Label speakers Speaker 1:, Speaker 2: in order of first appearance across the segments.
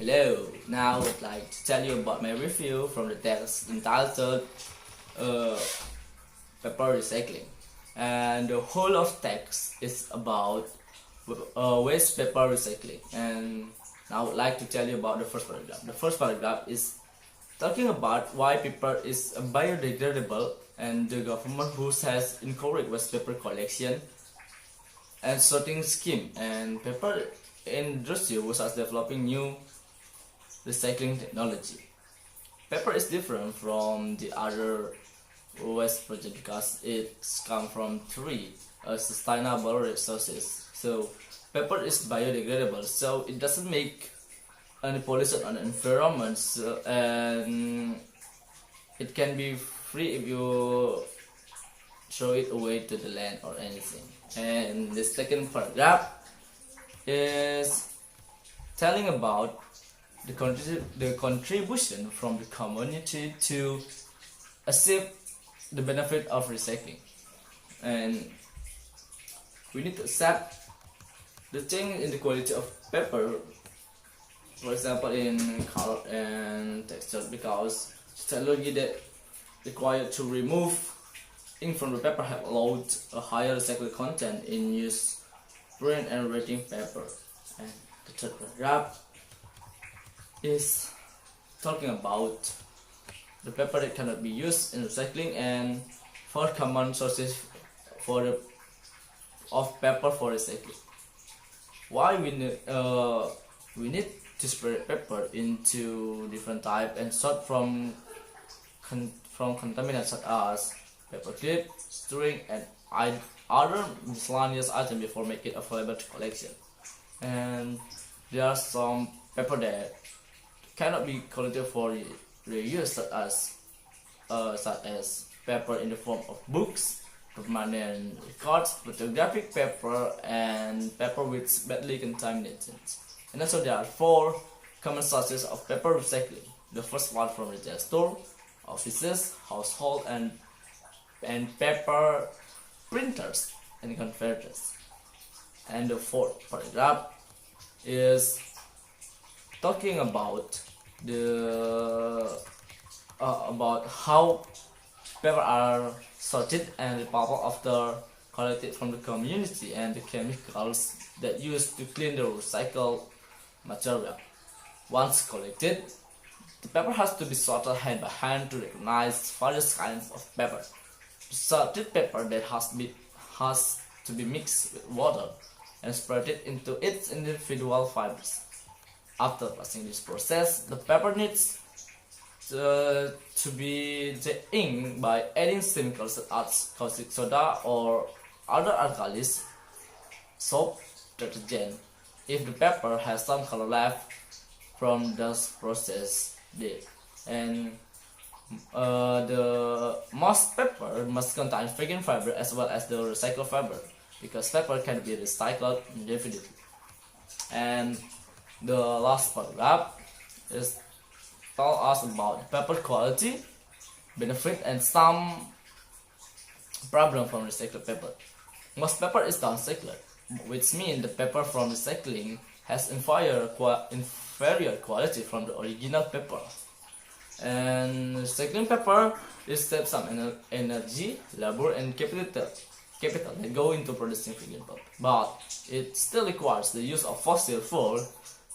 Speaker 1: Hello, now I'd like to tell you about my review from the text entitled Paper Recycling. And the whole of text is about waste paper recycling. And now I would like to tell you about the first paragraph. The first paragraph is talking about why paper is biodegradable and the government who has encouraged waste paper collection and sorting scheme, and paper industry was developing new recycling technology. Paper is different from the other waste project because it comes from three sustainable resources. So paper is biodegradable, so it doesn't make any pollution on the environment, and it can be free if you throw it away to the land or anything. And the second paragraph is telling about the contribution from the community to achieve the benefit of recycling. And we need to accept the change in the quality of paper, for example in color and texture, because technology that required to remove ink from the paper have allowed a higher recycled content in use print and writing paper. And the third paragraph is talking about the paper that cannot be used in recycling and four common sources of paper for recycling. Why we need to spread paper into different types and sort from contaminants such as paper clip, string, and other miscellaneous items before making it available to collection. And there are some paper that cannot be collected for reuse, such as paper in the form of books, permanent records, photographic paper, and paper with badly contaminated. And also there are four common sources of paper recycling. The first one from retail store, offices, household, and paper printers and converters. And the fourth paragraph is talking about about how paper are sorted and repurposed after collected from the community, and the chemicals that used to clean the recycled material. Once collected, the paper has to be sorted hand by hand to recognize various kinds of paper. The sorted paper that has to be mixed with water and spread it into its individual fibers. After passing this process, the paper needs to be inked by adding chemicals such as caustic soda or other alkalis, soap, detergent. If the paper has some color left from this process, and the most paper must contain virgin fiber as well as the recycled fiber, because paper can be recycled indefinitely. And the last paragraph is tell us about paper quality, benefit, and some problem from recycled paper. Most paper is downcycled, which means the paper from recycling has inferior quality from the original paper. And recycling paper is save some energy, labor, and capital that go into producing virgin paper, but it still requires the use of fossil fuel.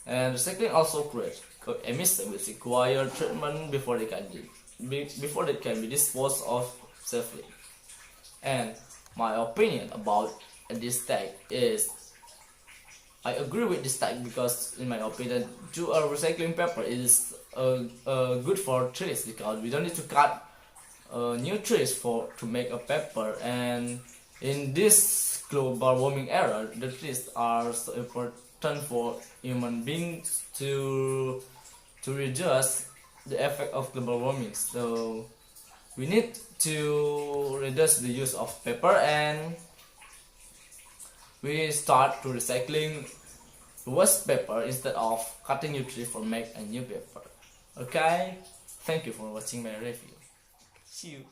Speaker 1: And recycling also creates emissions which require treatment before they can be disposed of safely. And my opinion about this tag is, I agree with this tag because in my opinion, recycling paper is good for trees, because we don't need to cut new trees to make a paper. And in this global warming era, the trees are so important for human beings to reduce the effect of global warming. So we need to reduce the use of paper, and we start to recycling waste paper instead of cutting new tree for make a new paper. Okay, thank you for watching my review. See you.